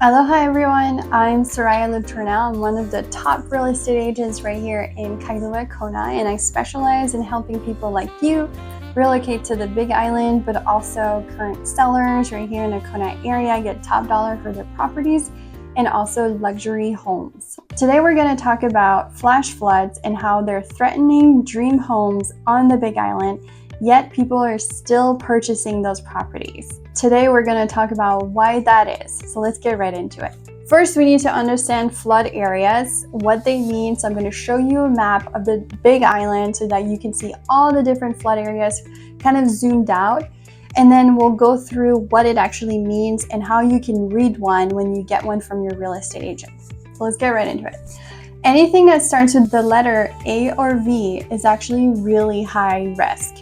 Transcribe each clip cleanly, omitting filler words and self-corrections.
Aloha everyone, I'm Soraya Luturna. I'm one of the top real estate agents right here in Kailua-kona, and I specialize in helping people like you relocate to the Big Island, but also current sellers right here in the Kona area get top dollar for their properties and also luxury homes. Today we're going to talk about flash floods and how they're threatening dream homes on the Big Island, yet people are still purchasing those properties. Today we're going to talk about why that is. So let's get right into it. First, we need to understand flood areas, what they mean. So I'm going to show you a map of the Big Island so that you can see all the different flood areas kind of zoomed out. And then we'll go through what it actually means and how you can read one when you get one from your real estate agent. So let's get right into it. Anything that starts with the letter A or V is actually really high risk.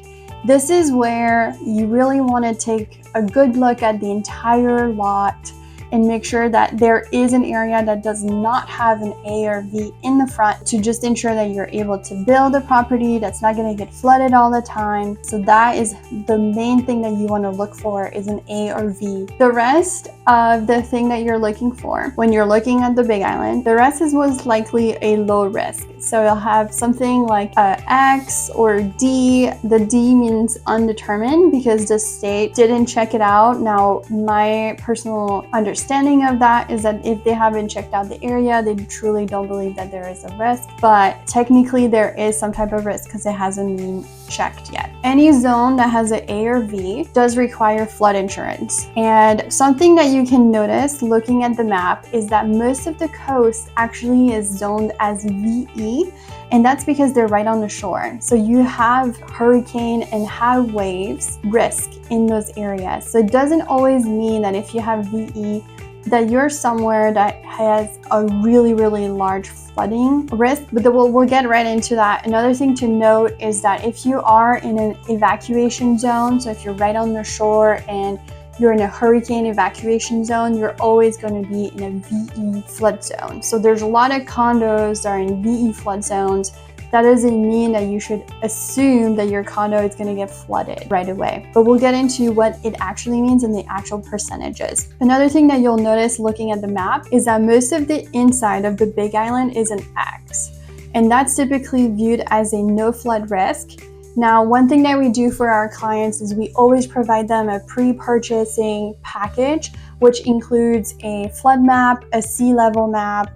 This is where you really want to take a good look at the entire lot and make sure that there is an area that does not have an A or V in the front to just ensure that you're able to build a property that's not going to get flooded all the time. So that is the main thing that you want to look for, is an A or V. The rest of the thing that you're looking for when you're looking at the Big Island, the rest is most likely a low risk. So you'll have something like a X or D. The D means undetermined because the state didn't check it out. Now, my personal understanding of that is that if they haven't checked out the area, they truly don't believe that there is a risk. But technically there is some type of risk because it hasn't been checked yet. Any zone that has an A or V does require flood insurance. And something that you can notice looking at the map is that most of the coast actually is zoned as VE, and that's because they're right on the shore. So you have hurricane and high waves risk in those areas. So it doesn't always mean that if you have VE that you're somewhere that has a really large flooding risk, but we'll get right into that. Another thing to note is that if you are in an evacuation zone, so if you're right on the shore and you're in a hurricane evacuation zone, you're always going to be in a VE flood zone. So there's a lot of condos that are in VE flood zones. That doesn't mean that you should assume that your condo is going to get flooded right away. But we'll get into what it actually means and the actual percentages. Another thing that you'll notice looking at the map is that most of the inside of the Big Island is an X. And that's typically viewed as a no flood risk. Now, one thing that we do for our clients is we always provide them a pre-purchasing package, which includes a flood map, a sea level map,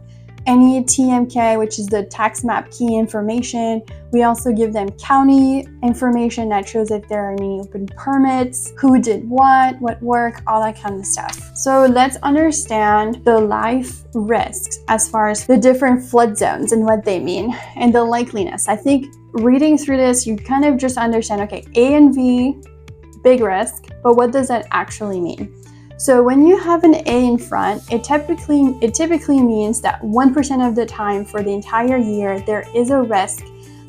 any TMK, which is the tax map key information. We also give them county information that shows if there are any open permits, who did what work, all that kind of stuff. So let's understand the life risks as far as the different flood zones and what they mean and the likeliness. I think reading through this, you kind of just understand, okay, A and V, big risk, but what does that actually mean? So when you have an A in front, it typically means that 1% of the time for the entire year, there is a risk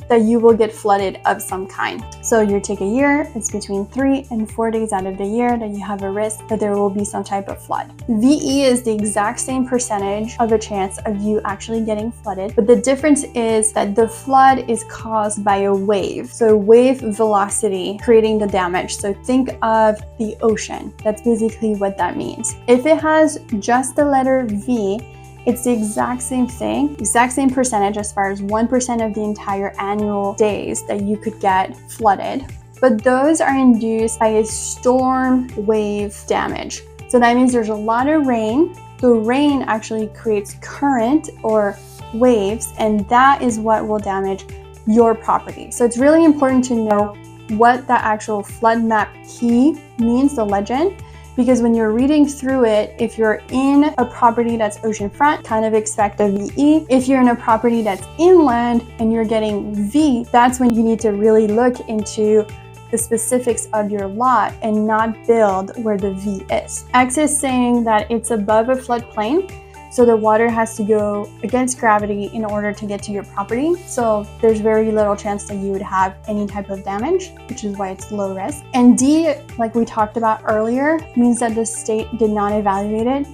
that you will get flooded of some kind. So you take a year, it's between 3 and 4 days out of the year that you have a risk that there will be some type of flood. VE is the exact same percentage of a chance of you actually getting flooded, but the difference is that the flood is caused by a wave. So wave velocity creating the damage. So think of the ocean. That's basically what that means. If it has just the letter V, it's the exact same thing, exact same percentage as far as 1% of the entire annual days that you could get flooded. But those are induced by a storm wave damage. So that means there's a lot of rain. The rain actually creates current or waves, and that is what will damage your property. So it's really important to know what the actual flood map key means, the legend. Because when you're reading through it, if you're in a property that's oceanfront, kind of expect a VE. If you're in a property that's inland and you're getting V, that's when you need to really look into the specifics of your lot and not build where the V is. X is saying that it's above a floodplain, so the water has to go against gravity in order to get to your property. So there's very little chance that you would have any type of damage, which is why it's low risk. And D, like we talked about earlier, means that the state did not evaluate it.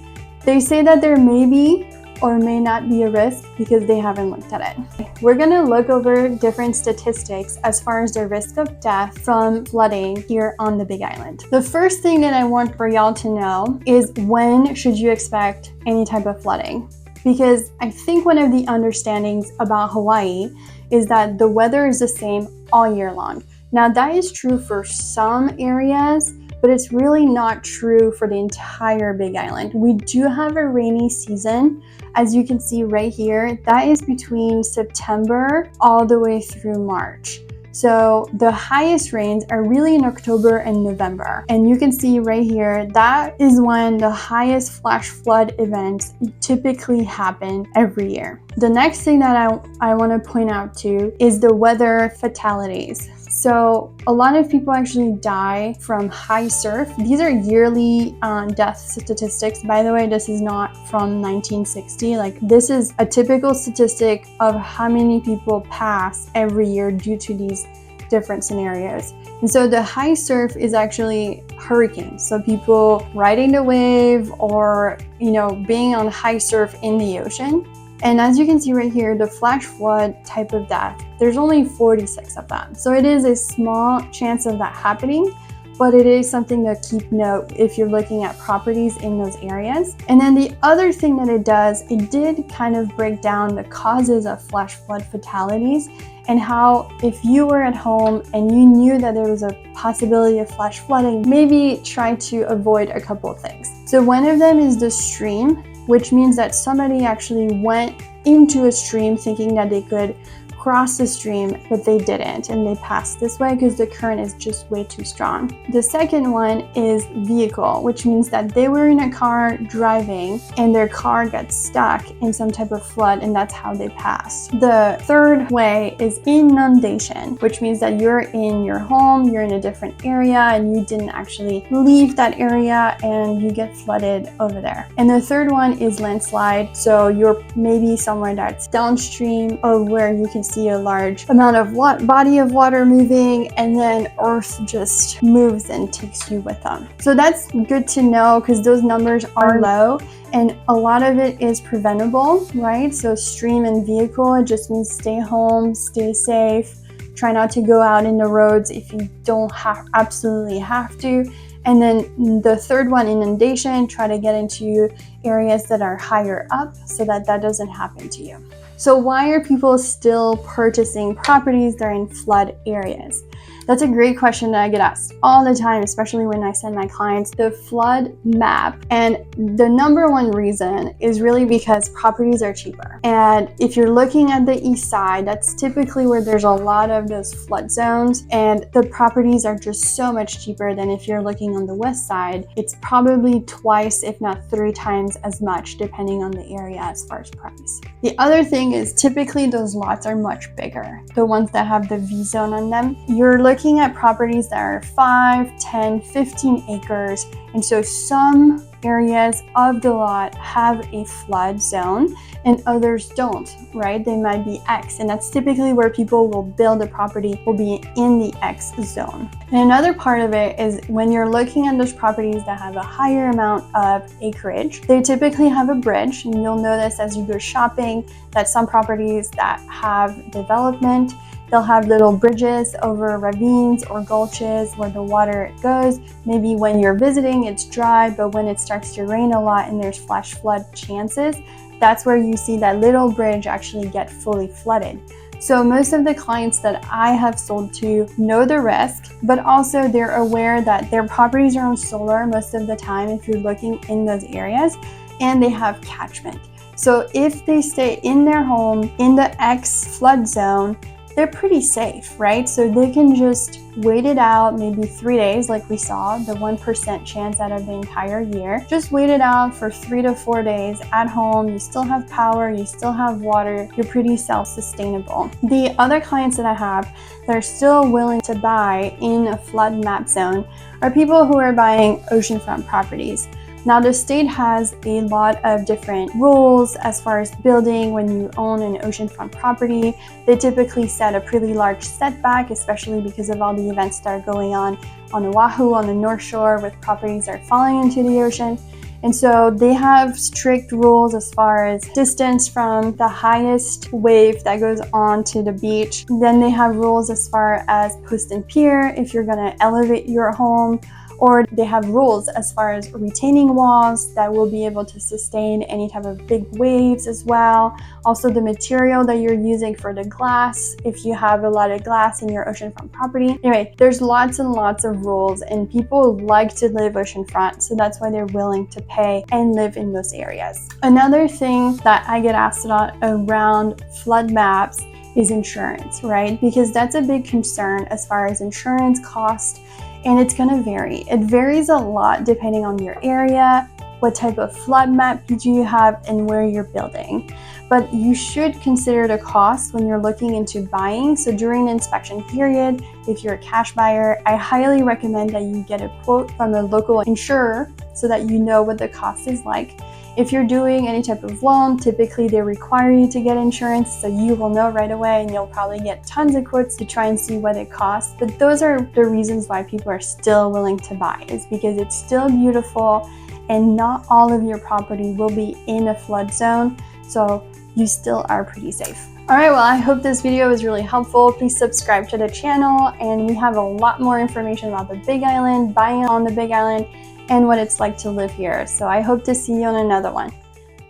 They say that there may be or may not be a risk because they haven't looked at it. We're gonna look over different statistics as far as the risk of death from flooding here on the Big Island. The first thing that I want for y'all to know is, when should you expect any type of flooding? Because I think one of the understandings about Hawaii is that the weather is the same all year long. Now that is true for some areas, but it's really not true for the entire Big Island. We do have a rainy season, as you can see right here. That is between September all the way through March. So the highest rains are really in October and November. And you can see right here, that is when the highest flash flood events typically happen every year. The next thing that I want to point out too is the weather fatalities. So a lot of people actually die from high surf. These are yearly death statistics. By the way, this is not from 1960. Like, this is a typical statistic of how many people pass every year due to these different scenarios. And so the high surf is actually hurricanes. So people riding the wave or, being on high surf in the ocean. And as you can see right here, the flash flood type of death, there's only 46 of them. So it is a small chance of that happening, but it is something to keep note if you're looking at properties in those areas. And then the other thing that it does, it did kind of break down the causes of flash flood fatalities, and how if you were at home and you knew that there was a possibility of flash flooding, maybe try to avoid a couple of things. So one of them is the stream, which means that somebody actually went into a stream thinking that they could cross the stream, but they didn't, and they passed this way because the current is just way too strong. The second one is vehicle, which means that they were in a car driving and their car got stuck in some type of flood, and that's how they passed. The third way is inundation, which means that you're in your home, you're in a different area, and you didn't actually leave that area and you get flooded over there. And the third one is landslide. So you're maybe somewhere that's downstream of where you can see a large amount of body of water moving, and then earth just moves and takes you with them. So that's good to know, because those numbers are low and a lot of it is preventable, right? So stream and vehicle, it just means stay home, stay safe, try not to go out in the roads if you don't absolutely have to. And then the third one, inundation, try to get into areas that are higher up so that that doesn't happen to you. So why are people still purchasing properties that are in flood areas? That's a great question that I get asked all the time, especially when I send my clients the flood map. And the number one reason is really because properties are cheaper. And if you're looking at the east side, that's typically where there's a lot of those flood zones, and the properties are just so much cheaper than if you're looking on the west side. It's probably twice, if not 3 times as much, depending on the area as far as price. The other thing is typically those lots are much bigger. The ones that have the V zone on them, you're looking at properties that are 5, 10, 15 acres. And so some areas of the lot have a flood zone and others don't, right? They might be X, and that's typically where people will build a property, will be in the X zone. And another part of it is when you're looking at those properties that have a higher amount of acreage, they typically have a bridge, and you'll notice as you go shopping that some properties that have development, they'll have little bridges over ravines or gulches where the water goes. Maybe when you're visiting, it's dry, but when it starts to rain a lot and there's flash flood chances, that's where you see that little bridge actually get fully flooded. So most of the clients that I have sold to know the risk, but also they're aware that their properties are on solar most of the time if you're looking in those areas, and they have catchment. So if they stay in their home in the X flood zone, they're pretty safe, right? So they can just wait it out, maybe 3 days like we saw, the 1% chance out of the entire year. Just wait it out for 3 to 4 days at home. You still have power, you still have water, you're pretty self-sustainable. The other clients that I have that are still willing to buy in a flood map zone are people who are buying oceanfront properties. Now, the state has a lot of different rules as far as building when you own an oceanfront property. They typically set a pretty large setback, especially because of all the events that are going on Oahu, on the North Shore, with properties that are falling into the ocean. And so they have strict rules as far as distance from the highest wave that goes on to the beach. Then they have rules as far as post and pier if you're gonna elevate your home, or they have rules as far as retaining walls that will be able to sustain any type of big waves as well. Also the material that you're using for the glass, if you have a lot of glass in your oceanfront property. Anyway, there's lots and lots of rules, and people like to live oceanfront, so that's why they're willing to pay and live in those areas. Another thing that I get asked a lot around flood maps is insurance, right? Because that's a big concern as far as insurance cost, and it's gonna vary. It varies a lot depending on your area, what type of flood map do you have, and where you're building. But you should consider the cost when you're looking into buying. So during the inspection period, if you're a cash buyer, I highly recommend that you get a quote from a local insurer so that you know what the cost is like. If you're doing any type of loan, typically they require you to get insurance, so you will know right away, and you'll probably get tons of quotes to try and see what it costs. But those are the reasons why people are still willing to buy, is because it's still beautiful and not all of your property will be in a flood zone, so you still are pretty safe. All right, well, I hope this video was really helpful. Please subscribe to the channel, and we have a lot more information about the Big Island, buying on the Big Island, and what it's like to live here. So I hope to see you on another one.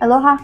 Aloha!